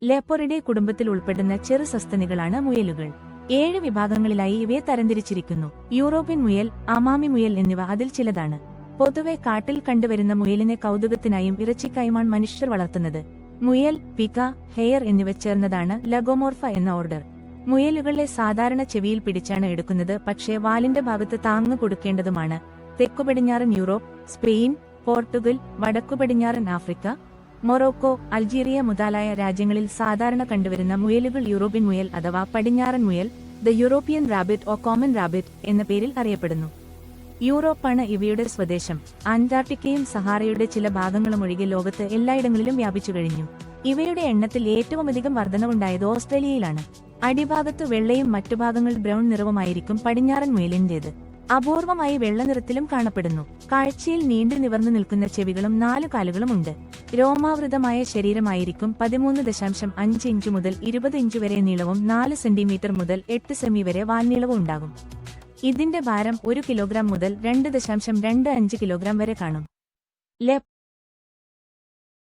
ലെപ്പോറിഡേ കുടുംബത്തിൽ ഉൾപ്പെടുന്ന ചെറു സസ്തനികളാണ് മുയലുകൾ. 7 വിഭാഗങ്ങളിലായി ഇവയെ തരംതിരിച്ചിരിക്കുന്നു. യൂറോപ്യൻ മുയൽ, അമാമി മുയൽ എന്നിവ അതിൽ ചിലതാണ്. പൊതുവെ കാട്ടിൽ കണ്ടുവരുന്ന മുയലിനെ കൗതുകത്തിനായും ഇറച്ചിക്കായുമാണ് മനുഷ്യർ വളർത്തുന്നത്. മുയൽ, പിക, ഹെയർ എന്നിവ ചേർന്നതാണ് ലഗോമോർഫ എന്ന ഓർഡർ. മുയലുകളെ സാധാരണ ചെവിയിൽ പിടിച്ചാണ് എടുക്കുന്നത്, പക്ഷേ വാലിന്റെ ഭാഗത്ത് താങ്ങ് കൊടുക്കേണ്ടതുമാണ്. തെക്കുപടിഞ്ഞാറൻ യൂറോപ്പ്, സ്പെയിൻ, പോർട്ടുഗൽ, വടക്കുപടിഞ്ഞാറൻ ആഫ്രിക്ക, മൊറോക്കോ, അൾജീരിയ മുതലായ രാജ്യങ്ങളിൽ സാധാരണ കണ്ടുവരുന്ന മുയലുകൾ യൂറോപ്യൻ മുയൽ അഥവാ പടിഞ്ഞാറൻ മുയൽ, the European rabbit or common rabbit എന്ന പേരിൽ അറിയപ്പെടുന്നു. യൂറോപ്പാണ് ഇവയുടെ സ്വദേശം. അന്റാർട്ടിക്കയും സഹാറയുടെ ചില ഭാഗങ്ങളും ഒഴികെ ലോകത്ത് എല്ലായിടങ്ങളിലും വ്യാപിച്ചു കഴിഞ്ഞു. ഇവയുടെ എണ്ണത്തിൽ ഏറ്റവുമധികം വർധനവുണ്ടായത് ഓസ്ട്രേലിയയിലാണ്. അടിഭാഗത്ത് വെള്ളയും മറ്റു ഭാഗങ്ങൾ ബ്രൗൺ നിറവുമായിരിക്കും പടിഞ്ഞാറൻ മുയലിന്റേത്. അപൂർവമായി വെള്ള നിറത്തിലും കാണപ്പെടുന്നു. കാഴ്ചയിൽ നീണ്ടു നിവർന്നു നിൽക്കുന്ന ചെവികളും 4 കാലുകളും ഉണ്ട്. രോമാവൃതമായ ശരീരമായിരിക്കും. 13.5 ഇഞ്ച് മുതൽ 20 ഇഞ്ച് വരെ നീളവും 4 സെന്റിമീറ്റർ മുതൽ 8 സെമി വരെ വാൽനീളവും ഉണ്ടാകും. ഇതിന്റെ ഭാരം 1 കിലോഗ്രാം മുതൽ 2.25 കിലോഗ്രാം വരെ കാണും.